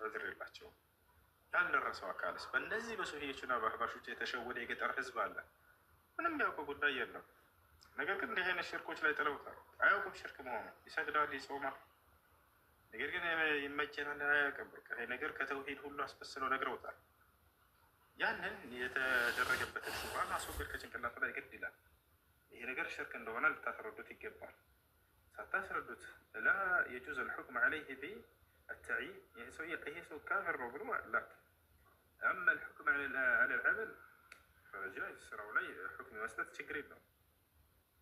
ዑዝር የላቸውም። ያልደረሰው አካልስ በእነዚህ በሱፊዎችና በአህባሾች የተሸወደ የገጠር ህዝብ አለ። ምንም ያውቀው ጉዳይ የለም። ነገር ግን እንዲህ አይነት ሽርኮች ላይ ጥለውታል። አያውቅም ሽርክ መሆኑ። ይሰግዳል፣ ይጾማል፣ ነገር ግን ይመቸናል አያውቅም። በቃ ይሄ ነገር ከተውሂድ ሁሉ አስመስለው ነግረውታል። ያንን የተደረገበትን ሹብሃ ማስወገድ ከጭንቅላቱ ላይ ግድ ይላል። ይሄ ነገር ሽርክ እንደሆነ ልታስረዱት ይገባል። ሳታስረዱት ላ የጁዝ አልሑክም ዐለይህ ቢአተዕይን ይሄ ሰው ካፍር ነው ብሎ ላ አማ አልሑክም ዐለ ልዐመል ፈጃኢዝ ስራው ላይ ሑክም መስጠት ችግር የለውም።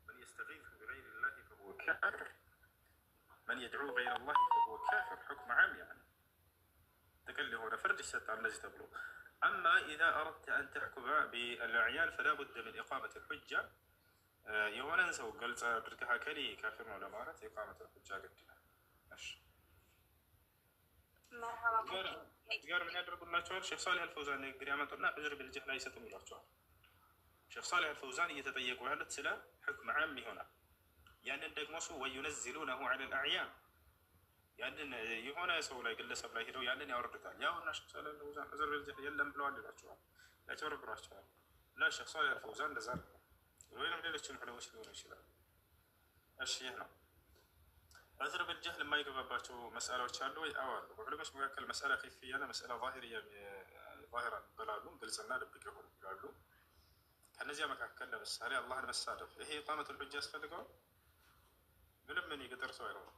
መን የስተጊሱ ቢገይሪ ላህ ፈሁወ ካፊር መን የድዑ ገይረ ላህ ፈሁወ ካፊር ሑክም ዓም ያኒ ጥቅል የሆነ ፍርድ ይሰጣል እንደዚህ ተብሎ። አማ ኢዛ አረድተ አን ተሕኩመ ቢልአዕያን ፈላ ቡደ ሚን ኢቃመት ልሑጃ የሆነን ሰው ገልጸ አድርገህ አከሌ ካፊር ነው ለማለት ኢቃመት ልሑጃ ግድ ይላል። ጋር ምን ያደርጉላቸዋል? ሼክ ሳሊህ አልፈውዛን ንግግር ያመጡና ዑዝር ቢልጀህል አይሰጡም ይሏቸዋል። ሼክ ሳሊህ አልፈውዛን እየተጠየቁ ያሉት ስለ ሕክም ዓም ይሆናል። ያንን ደግሞ ሱ ወዩነዝሉነሁ ዐለ ልአዕያን ያንን የሆነ ሰው ላይ ግለሰብ ላይ ሄደው ያንን ያወርዱታል። ያውና ሼክ ሳሊህ አልፈውዛን ዑዝር ቢልጀህል የለም ብለዋል ይሏቸዋል፣ ያጨበረብሯቸዋል። እና ሼክ ሳሊህ አልፈውዛን እንደዛ ነው፣ ወይም ሌሎችም ዑለሞች ሊሆኑ ይችላል። እሺ ይህ ነው ዑዝር ቢልጀህል የማይገባባቸው መስአላዎች አሉ ወይ? አዎ አሉ። በዑለሞች መካከል መስአላ ኸይፍያና መስአላ ዛሂርያ ይባላሉ፣ ግልጽና ድብቅ የሆኑ ይላሉ። ከነዚያ መካከል ለምሳሌ አላህን መሳደብ ይሄ ኢቃመቱል ሑጃ ያስፈልገዋል? ምንም ምን የገጠር ሰው አይሆንም።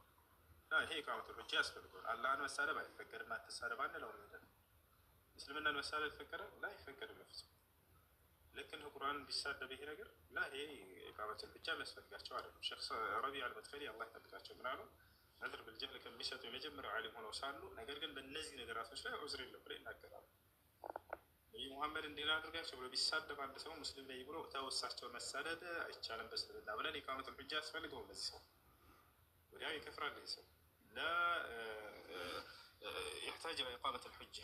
ይሄ ኢቃመቱል ሑጃ ያስፈልገዋል። አላህን መሳደብ አይፈቀድም፣ አትሳደብ አንለውም። ሄደን እስልምናን መሳደብ ይፈቀዳል? ላ አይፈቀድም በፍጹም። ልክ እንደ ቁርአን ቢሳደብ ይሄ ነገር ላ ይሄ ኢቃመቱል ሑጃ የሚያስፈልጋቸው አይደለም። ሼክ ረቢዕ አልመድኸሊ አላህ ይጠብቃቸው ምን አሉ? ዑዝር ቢልጀህል ከሚሰጡ የመጀመሪያው ዓሊም ሆነው ሳሉ ነገር ግን በእነዚህ ነገራቶች ላይ ዑዝር የለም ብለው ይናገራሉ። ነቢዩ ሙሐመድ እንዲህ አድርጋቸው ብሎ ቢሳደብ አንድ ሰው ሙስሊም ላይ ብሎ ተወሳቸውን መሳደብ አይቻልም በእስልምና ብለን ኢቃመቱል ሑጃ ያስፈልገው ለዚህ ሰው ወዲያው ይከፍራል። ይህ ሰው ላ የሕታጅ ኢላ ኢቃመቱል ሑጃ።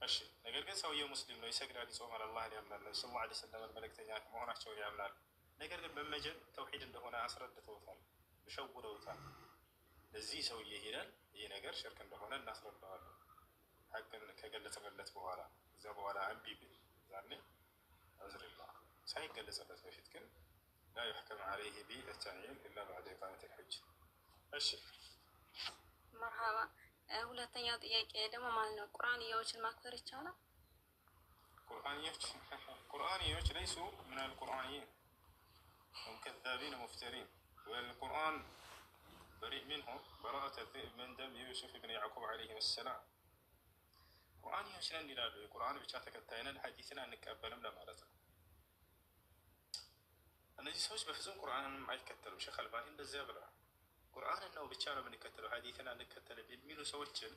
እሺ ነገር ግን ሰውየው ሙስሊም ነው፣ ይሰግዳል፣ ይጾማል፣ አላህን ያምናል፣ ነብዩ ሰለላሁ ዐለይሂ ወሰለም መልእክተኛ መሆናቸውን ያምናል። ነገር ግን በመጀን ተውሂድ እንደሆነ አስረድተውታል፣ ሸውደውታል። ለዚህ ሰውዬ ሄደን ይህ ነገር ሽርክ እንደሆነ እናስረዳዋለን ሐቅን ከገለጸለት በኋላ። እዛ በኋላ እምቢ ቢል ዛኔ ዑዝር የለውም። ሳይገለጸለት በፊት ግን ላ ዩሕከም ዐለይህ ቢተዕይን ኢላ በዕደ ኢቃመቲል ሑጃ። እሺ መርሃባ። ሁለተኛው ጥያቄ ደግሞ ማለት ነው ቁርአንያዎችን ማክበር ይቻላል? ቁርአንያዎች ለይሱ ሚነል ቁርአንይን ሁም ከዛቢን ሙፍተሪን ወልቁርአን በሪእ ሚንሁም በረአተ ዚእብ ሚን ደም ዩሱፍ ብን ያዕቁብ ዐለይሂም ሰላም። ቁርአንያዎች ነን ይላሉ፣ የቁርአን ብቻ ተከታይ ነን፣ ሐዲስን አንቀበልም ለማለት ነው። እነዚህ ሰዎች በፍጹም ቁርአንን አይከተሉም። ሼክ አልባኒ እንደዚያ ብለዋል። ቁርአንን ነው ብቻ ነው የምንከተለው፣ ሐዲስን አንከተልም የሚሉ ሰዎችን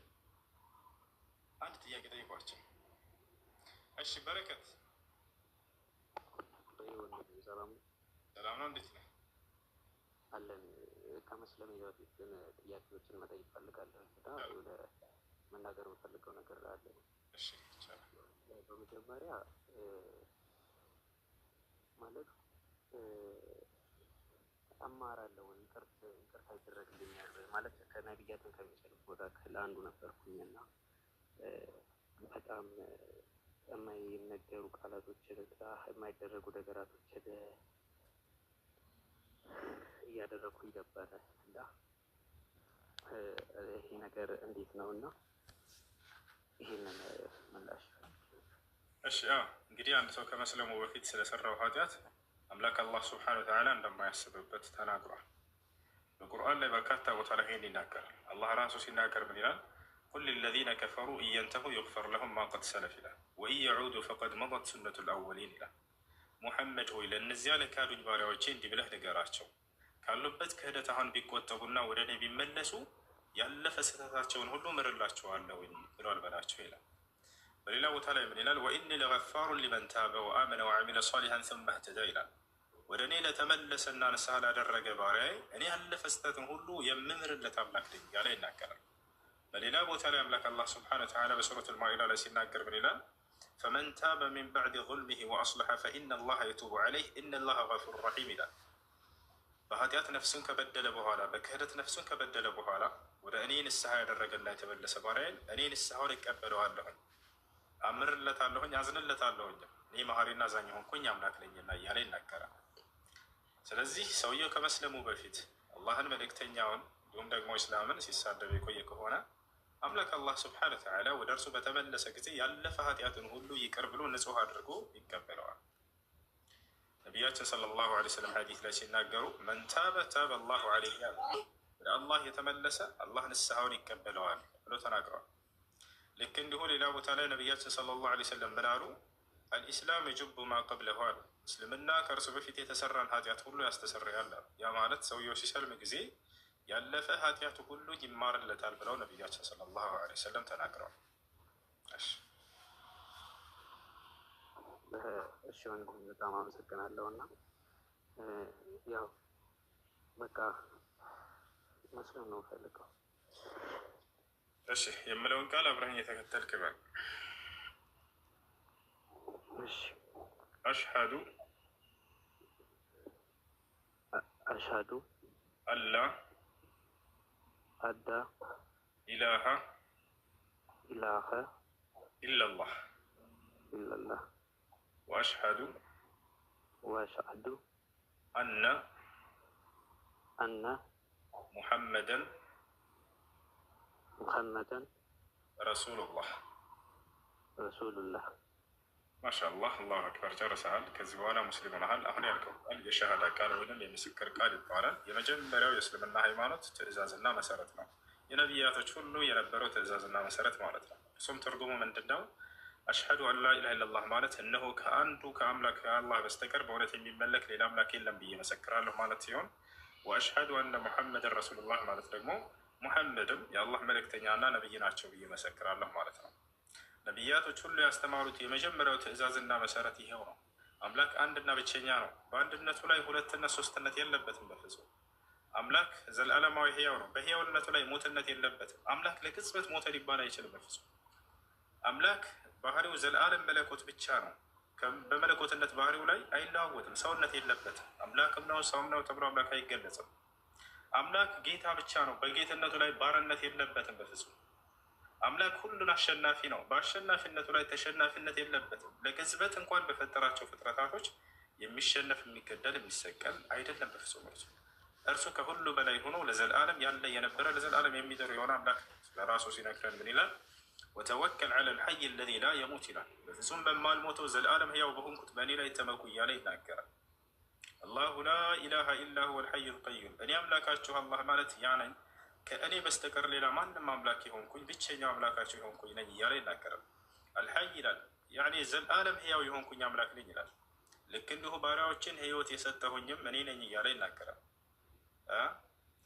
አንድ ጥያቄ ጠይቋቸው። እሺ በረከት ሰላም ነው፣ እንዴት ነህ? አለን። ከመስለሜ በፊት ግን ጥያቄዎችን መጠየቅ ፈልጋለሁ እና ወደ መናገር የምፈልገው ነገር አለ። እሺ ይቻላል። በመጀመሪያ ማለት አማራለሁ ይቅርታ ይደረግልኛል ማለት ከነቢያትን ከሚሰሩት መካከል አንዱ ነበርኩኝና በጣም የማይነገሩ ቃላቶችን የማይደረጉ ነገራቶችን እያደረኩኝ ነበረ እና ይሄ ነገር እንዴት ነው እና ይሄንን ምላሽ። እሺ እንግዲህ አንድ ሰው ከመስለሙ በፊት ስለሰራው ኃጢአት አምላክ አላህ ሱብሓነሁ ወተዓላ እንደማያስብበት ተናግሯል። በቁርአን ላይ በርካታ ቦታ ላይ ይሄን ይናገራል። አላህ ራሱ ሲናገር ምን ይላል? ቁል ሊለዚነ ከፈሩ ኢየንተሁ ዩግፈር ለሁም ማ ቀድ ሰለፍ ይላል። ወኢን የዑዱ ፈቀድ መደት ሱነቱል አወሊን ይላል። ሙሐመድ ሆይ ለእነዚያ ለካዱኝ ባሪያዎቼ እንዲህ ብለህ ንገራቸው ካሉበት ክህደት አሁን ቢቆጠቡና ወደ እኔ ቢመለሱ ያለፈ ስህተታቸውን ሁሉ ምርላቸዋለሁ ብሏል በላቸው ይላል። በሌላ ቦታ ላይ ምን ይላል? ወኢኒ ለገፋሩን ሊመን ታበ ወአመነ ወዐሚለ ሷሊሐን ሱመ እህተዳ ይላል። ወደ እኔ ለተመለሰና ንስሐ ላደረገ ባሪያዬ እኔ ያለፈ ስህተትን ሁሉ የምምርለት አምላክ ነኝ እያለ ይናገራል። በሌላ ቦታ ላይ አምላክ አላህ ሱብሓነሁ ወተዓላ በሱረቱል ማኢዳ ላይ ሲናገር ምን ይላል? ፈመን ታበ ሚን በዕድ ዙልሚሂ ወአስለሐ ፈኢነ አላህ የቱቡ ዐለይህ ኢነ አላህ ገፉር ረሒም ይላል። በኃጢአት ነፍሱን ከበደለ በኋላ በክህደት ነፍሱን ከበደለ በኋላ ወደ እኔ ንስሐ ያደረገና የተመለሰ ባሪያዬን እኔ ንስሐውን እቀበለዋለሁኝ፣ አምርለታለሁኝ፣ አዝንለታለሁኝ፣ እኔ መሐሪና አዛኝ ሆንኩኝ አምላክ ነኝና እያለ ይናገራል። ስለዚህ ሰውየው ከመስለሙ በፊት አላህን መልእክተኛውን እንዲሁም ደግሞ ኢስላምን ሲሳደብ የቆየ ከሆነ አምላክ አላህ ስብሐነ ወተዓላ ወደ እርሱ በተመለሰ ጊዜ ያለፈ ኃጢአትን ሁሉ ይቅር ብሎ ንጹሕ አድርጎ ይቀበለዋል። ነቢያችን ሰለላሁ ዐለይሂ ወሰለም ሐዲስ ላይ ሲናገሩ መን ታበ ታበ አላሁ ዐለይሂ ያሉ ወደ አላህ የተመለሰ አላህ ንስሐውን ይቀበለዋል ብሎ ተናግረዋል። ልክ እንዲሁ ሌላ ቦታ ላይ ነቢያችን ሰለላሁ ዐለይሂ ወሰለም ምን አሉ? አልኢስላም የጅቡ ማ ቀብለሁ አሉ። እስልምና ከእርሱ በፊት የተሰራን ኃጢአት ሁሉ ያስተሰርያል አሉ። ያ ማለት ሰውየው ሲሰልም ጊዜ ያለፈ ኃጢአቱ ሁሉ ይማርለታል ብለው ነቢያችን ሰለላሁ ዐለይሂ ወሰለም ተናግረዋል። እሺ ወንድም በጣም አመሰግናለሁ። እና ያው በቃ መስለም ነው ፈልገው። እሺ የምለውን ቃል አብረኸኝ የተከተልክ በል። እሺ አሽሀዱ አላ ኢላሃ ኢለላህ ወአሽሀዱ አነ ሙሐመደን ረሱሉላህ። ማሻአላህ አላሁ አክበር። ጨርሰሃል። ከዚህ በኋላ ሙስሊም ሆነሃል። አሁን ያልከው ቃል የሸሃዳ ቃል ወይም የምስክር ቃል ይባላል። የመጀመሪያው የእስልምና ሃይማኖት ትዕዛዝና መሰረት ነው። የነቢያቶች ሁሉ የነበረው ትዕዛዝና መሰረት ማለት ነው። እሱም ትርጉሙ ምንድን ነው? አሽሀዱ አን ላ ኢላሀ ኢለላህ ማለት እነሆ ከአንዱ ከአምላክ ከአላህ በስተቀር በእውነት የሚመለክ ሌላ አምላክ የለም ብዬ መሰክራለሁ ማለት ሲሆን፣ ወአሽሀዱ አነ ሙሐመድን ረሱሉላህ ማለት ደግሞ ሙሐመድም የአላህ መልእክተኛና ነቢይ ናቸው ብዬ መሰክራለሁ ማለት ነው። ነቢያቶች ሁሉ ያስተማሩት የመጀመሪያው ትዕዛዝና መሰረት ይሄው ነው። አምላክ አንድና ብቸኛ ነው። በአንድነቱ ላይ ሁለትነት ሶስትነት የለበትም በፍጹም። አምላክ ዘላለማዊ ህያው ነው። በህያውነቱ ላይ ሞትነት የለበትም። አምላክ ለቅጽበት ሞተ ሊባል አይችልም በፍጹም። አምላክ ባህሪው ዘላለም መለኮት ብቻ ነው። በመለኮትነት ባህሪው ላይ አይለዋወጥም። ሰውነት የለበትም። አምላክም ነው ሰውም ነው ተብሎ አምላክ አይገለጽም። አምላክ ጌታ ብቻ ነው። በጌትነቱ ላይ ባርነት የለበትም በፍጹም። አምላክ ሁሉን አሸናፊ ነው። በአሸናፊነቱ ላይ ተሸናፊነት የለበትም። ለቅጽበት እንኳን በፈጠራቸው ፍጥረታቶች የሚሸነፍ የሚገደል የሚሰቀል አይደለም በፍጹም። እርሱ ከሁሉ በላይ ሆኖ ለዘላለም ያለ የነበረ ለዘላለም የሚኖር የሆነ አምላክ ለራሱ ሲነግረን ምን ይላል? ወተወከል ዐለል ሐይ አለዚ ላ የሙት ይላል። በፍጹም በማልሞተው ዘላለም ህያው በሆንኩት በእኔ ላይ ተመኩ እያለ ይናገራል። አላሁ ላ ኢላሃ ኢላ ሁወል ሐዩል ቀዩም። እኔ አምላካችሁ አላህ ማለት ያ ነኝ፣ ከእኔ በስተቀር ሌላ ማንም አምላክ የሆንኩኝ ብቸኛው አምላካቸው የሆንኩኝ ነኝ እያለ ይናገራል። አልሐይ ይላል፣ ያኔ ዘላለም ህያው የሆንኩኝ አምላክ ነኝ ይላል። ልክ እንዲሁ ባሪያዎችን ህይወት የሰጠሁኝም እኔ ነኝ እያለ ይናገራል።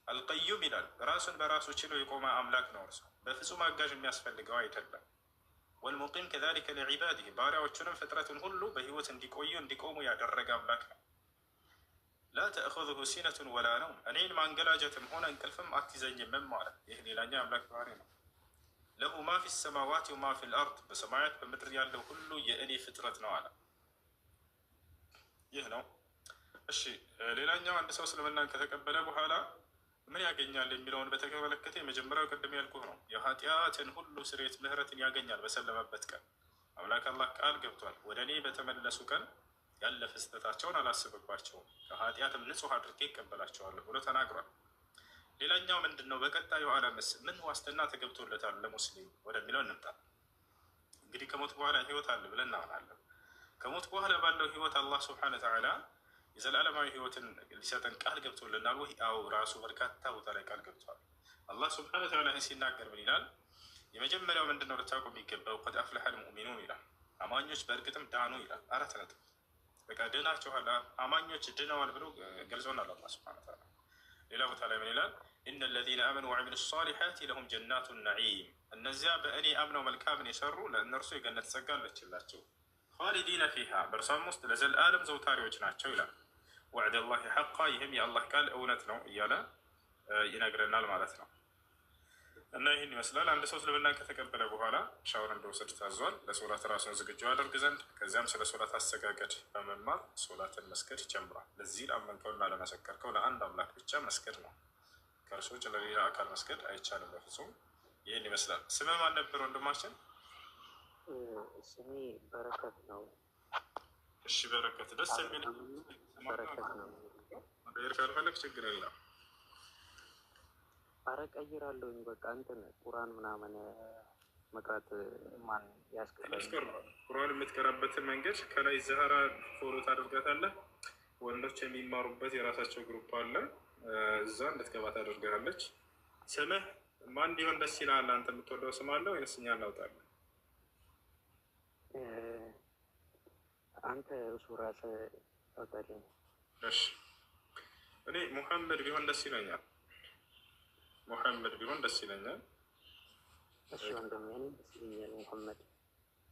አልቀዩም ይላል፣ ራሱን በራሱ ችሎ የቆመ አምላክ ነው። እርሱ በፍጹም አጋዥ የሚያስፈልገው አይደለም። ወልሙቂም ከዛሊከ ሊዒባዲህ፣ ባሪያዎቹንም ፍጥረትን ሁሉ በህይወት እንዲቆዩ እንዲቆሙ ያደረገ አምላክ ነው። ላ ተእኹዙሁ ሲነቱን ወላ ነውም፣ እኔን ማንገላጀትም ሆነ እንቅልፍም አትይዘኝምም ማለት ይህ ሌላኛው አምላክ ባህሪ ነው። ለሁ ማ ፊ ሰማዋት ወማ ፊ ልአርድ፣ በሰማያት በምድር ያለው ሁሉ የእኔ ፍጥረት ነው አለ። ይህ ነው። እሺ ሌላኛው አንድ ሰው እስልምናን ከተቀበለ በኋላ ምን ያገኛል የሚለውን በተመለከተ የመጀመሪያው ቅድም ያልኩህ ነው። የኃጢአትን ሁሉ ስርየት ምህረትን ያገኛል በሰለመበት ቀን። አምላክ አላህ ቃል ገብቷል፣ ወደ እኔ በተመለሱ ቀን ያለፈ ስህተታቸውን አላስብባቸውም፣ ከኃጢአትም ንጹሕ አድርጌ ይቀበላቸዋለሁ ብሎ ተናግሯል። ሌላኛው ምንድን ነው? በቀጣዩ ዓለምስ ምን ዋስትና ተገብቶለታል ለሙስሊም ወደሚለው እንምጣ። እንግዲህ ከሞት በኋላ ህይወት አለ ብለን እናምናለን። ከሞት በኋላ ባለው ህይወት አላህ ስብሐነ ወተዓላ የዘላለማዊ ህይወትን ሊሰጠን ቃል ገብቶልናል ወይ? አዎ፣ ራሱ በርካታ ቦታ ላይ ቃል ገብቷል። አላህ ስብሐነ ወተዓላ ሲናገር ምን ይላል? የመጀመሪያው ምንድን ነው ልታውቁ የሚገባው? ቀድ አፍለሐል ሙእሚኑን ይላል። አማኞች በእርግጥም ዳኑ ይላል። 4 ነጥብ። በቃ ድናችኋል፣ አማኞች ድነዋል ብሎ ገልጾናል አላህ ሱብሓነሁ ወተዓላ። ሌላ ቦታ ላይ ምን ይላል? ኢነ ለዚነ አመኑ ወዐሚሉ ሷሊሓት ለሁም ጀናቱ ነዒም፣ እነዚያ በእኔ አምነው መልካምን የሰሩ ለእነርሱ የገነት ጸጋ አለችላቸው፣ ኻሊዲነ ፊሃ፣ በእርሷም ውስጥ ለዘለዓለም ዘውታሪዎች ናቸው ይላል። ወዕደላሂ ሐቃ፣ ይህም የአላህ ቃል እውነት ነው እያለ ይነግረናል ማለት ነው። እና ይህን ይመስላል። አንድ ሰው እስልምና ከተቀበለ በኋላ ሻወር እንደወሰድ ታዟል፣ ለሶላት ራሱን ዝግጁ ያደርግ ዘንድ። ከዚያም ስለ ሶላት አሰጋገድ በመማር ሶላትን መስገድ ጀምሯል። ለዚህ ላመንከውና ለመሰከርከው ለአንድ አምላክ ብቻ መስገድ ነው። ከእርሱ ውጭ ለሌላ አካል መስገድ አይቻልም በፍጹም። ይህን ይመስላል። ስምህ ማን ነበር ወንድማችን? ስሜ በረከት ነው። እሺ በረከት፣ ደስ የሚል በረከት ነው። ካልፈለግ ችግር የለም። አረ ቀይራለሁኝ። በቃ እንትን ቁርአን ምናምን መቅራት ማን ያስቀራል? ቁርአን የምትቀራበትን መንገድ ከላይ ዛህራ ፎሎ ታደርጋታለህ። ወንዶች የሚማሩበት የራሳቸው ግሩፕ አለ፣ እዛ እንድትገባ ታደርጋለች። ስምህ ማን እንዲሆን ደስ ይላል? አንተ የምትወደው ስም አለ ወይስ እኛ እናውጣለን? አንተ እሱ ራስህ ታውጣለህ። እሺ እኔ ሙሐመድ ቢሆን ደስ ይለኛል። ሙሐመድ ቢሆን ደስ ይለኛል። እሺ ወንድሜ፣ እኔ ደስ ይለኛል ሙሐመድ።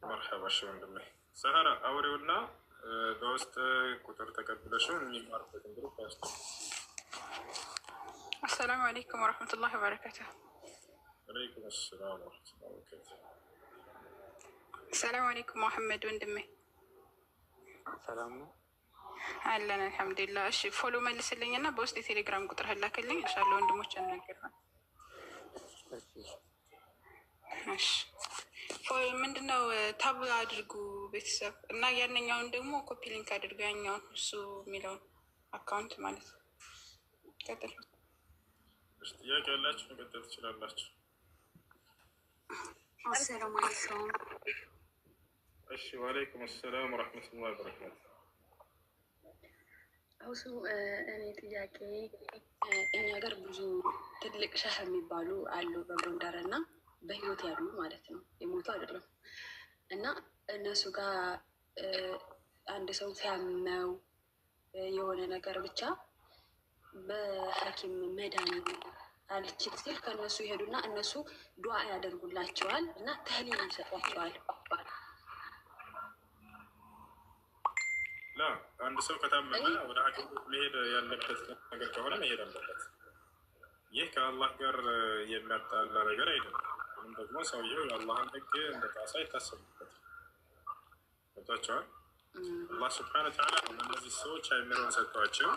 መርሐባ። እሺ ወንድሜ፣ ዛህራ አውሬውና በውስጥ ቁጥር ተቀብለሽው የሚማርበትን ግሩፕ ያስ አሰላሙ አለይኩም ወረሕመቱላሂ ወበረካቱ። ወአለይኩም ሰላም ወረሕመቱላሂ ወበረካቱ። ሰላም አለይኩም ሙሐመድ ወንድሜ። ሰላም ነው አለን አልሐምዱሊላህ። እሺ ፎሎ መልስልኝ እና በውስጥ የቴሌግራም ቁጥር ላክልኝ። ኢንሻአላህ ወንድሞች ያናገራል። እሺ ምንድነው ታብ አድርጉ ቤተሰብ እና ያንኛውን ደግሞ ኮፒ ሊንክ አድርጉ፣ ያኛውን እሱ የሚለውን አካውንት ማለት ነው። ቀጥል። ጥያቄ ያላችሁ መቀጠል ትችላላችሁ። አሰላሙ አለይኩም። እሺ ወአለይኩም ሰላም ወረሕመቱላሂ ወበረካቱ። እሱ እኔ ጥያቄ እኛ ሀገር ብዙ ትልቅ ሸህ የሚባሉ አሉ በጎንደር እና በህይወት ያሉ ማለት ነው፣ የሞቱ አይደለም። እና እነሱ ጋር አንድ ሰው ሲያመው የሆነ ነገር ብቻ በሐኪም መዳን አልችል ሲል ከእነሱ ይሄዱና እነሱ ዱዓ ያደርጉላቸዋል እና ተህሊል ይሰጧቸዋል። ላ አንድ ሰው ከታመመ ወደ ሐኪም መሄድ ያለበት ነገር ከሆነ መሄድ አለበት። ይህ ከአላህ ጋር የሚያጣላ ነገር አይደለም። ወይም ደግሞ ሰውየው የአላህን ሕግ እንደ ጣሳ አይታሰብበት። ገብቷቸዋል። አላህ ስብሐነ ወተዓላ እነዚህ ሰዎች አይምሮን ሰጥቷቸው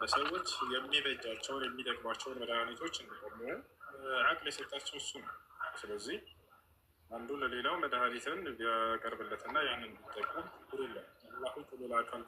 ለሰዎች የሚበጃቸውን የሚጠቅሟቸውን መድኃኒቶች እንዲቆሙ አቅል የሰጣቸው እሱ ነው። ስለዚህ አንዱ ለሌላው መድኃኒትን ቢያቀርብለትና ያንን ቢጠቀም ሁሉ አላሁ ቁሉል አካል